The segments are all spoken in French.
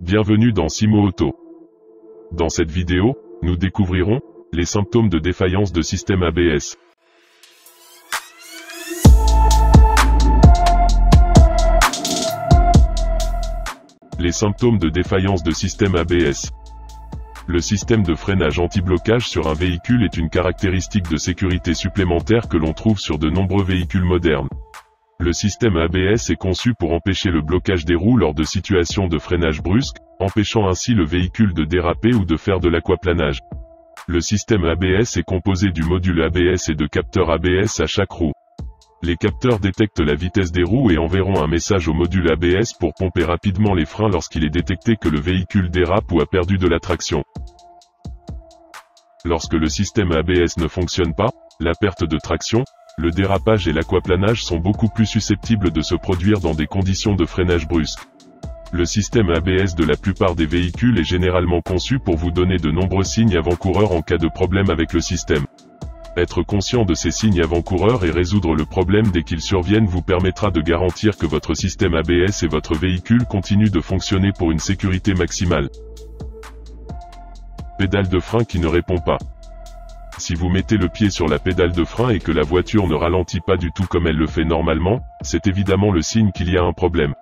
Bienvenue dans Simo Auto. Dans cette vidéo, nous découvrirons les symptômes de défaillance de système ABS. Les symptômes de défaillance de système ABS. Le système de freinage anti-blocage sur un véhicule est une caractéristique de sécurité supplémentaire que l'on trouve sur de nombreux véhicules modernes. Le système ABS est conçu pour empêcher le blocage des roues lors de situations de freinage brusque, empêchant ainsi le véhicule de déraper ou de faire de l'aquaplanage. Le système ABS est composé du module ABS et de capteurs ABS à chaque roue. Les capteurs détectent la vitesse des roues et enverront un message au module ABS pour pomper rapidement les freins lorsqu'il est détecté que le véhicule dérape ou a perdu de la traction. Lorsque le système ABS ne fonctionne pas, la perte de traction, le dérapage et l'aquaplanage sont beaucoup plus susceptibles de se produire dans des conditions de freinage brusque. Le système ABS de la plupart des véhicules est généralement conçu pour vous donner de nombreux signes avant-coureurs en cas de problème avec le système. Être conscient de ces signes avant-coureurs et résoudre le problème dès qu'ils surviennent vous permettra de garantir que votre système ABS et votre véhicule continuent de fonctionner pour une sécurité maximale. Pédale de frein qui ne répond pas. Si vous mettez le pied sur la pédale de frein et que la voiture ne ralentit pas du tout comme elle le fait normalement, c'est évidemment le signe qu'il y a un problème.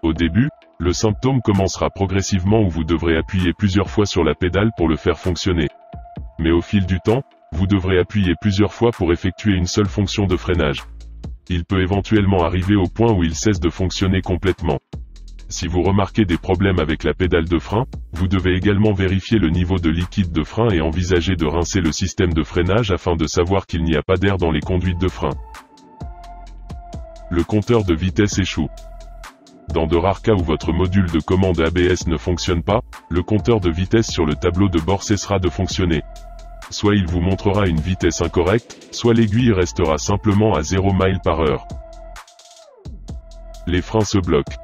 Au début, le symptôme commencera progressivement où vous devrez appuyer plusieurs fois sur la pédale pour le faire fonctionner. Mais au fil du temps, vous devrez appuyer plusieurs fois pour effectuer une seule fonction de freinage. Il peut éventuellement arriver au point où il cesse de fonctionner complètement. Si vous remarquez des problèmes avec la pédale de frein, vous devez également vérifier le niveau de liquide de frein et envisager de rincer le système de freinage afin de savoir qu'il n'y a pas d'air dans les conduites de frein. Le compteur de vitesse échoue. Dans de rares cas où votre module de commande ABS ne fonctionne pas, le compteur de vitesse sur le tableau de bord cessera de fonctionner. Soit il vous montrera une vitesse incorrecte, soit l'aiguille restera simplement à 0 mph. Les freins se bloquent.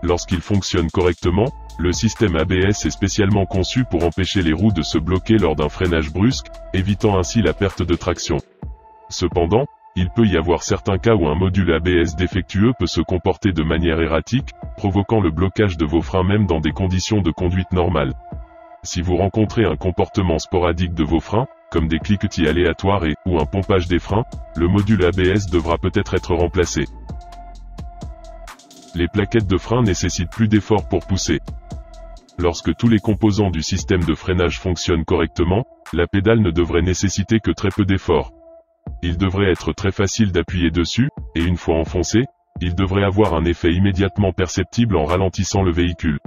Lorsqu'il fonctionne correctement, le système ABS est spécialement conçu pour empêcher les roues de se bloquer lors d'un freinage brusque, évitant ainsi la perte de traction. Cependant, il peut y avoir certains cas où un module ABS défectueux peut se comporter de manière erratique, provoquant le blocage de vos freins même dans des conditions de conduite normales. Si vous rencontrez un comportement sporadique de vos freins, comme des cliquetis aléatoires ou un pompage des freins, le module ABS devra peut-être être remplacé. Les plaquettes de frein nécessitent plus d'efforts pour pousser. Lorsque tous les composants du système de freinage fonctionnent correctement, la pédale ne devrait nécessiter que très peu d'efforts. Il devrait être très facile d'appuyer dessus, et une fois enfoncé, il devrait avoir un effet immédiatement perceptible en ralentissant le véhicule.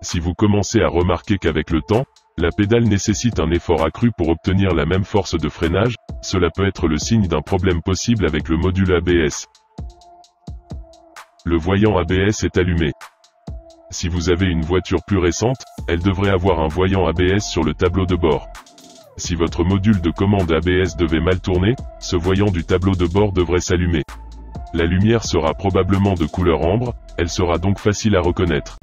Si vous commencez à remarquer qu'avec le temps, la pédale nécessite un effort accru pour obtenir la même force de freinage, cela peut être le signe d'un problème possible avec le module ABS. Le voyant ABS est allumé. Si vous avez une voiture plus récente, elle devrait avoir un voyant ABS sur le tableau de bord. Si votre module de commande ABS devait mal tourner, ce voyant du tableau de bord devrait s'allumer. La lumière sera probablement de couleur ambre, elle sera donc facile à reconnaître.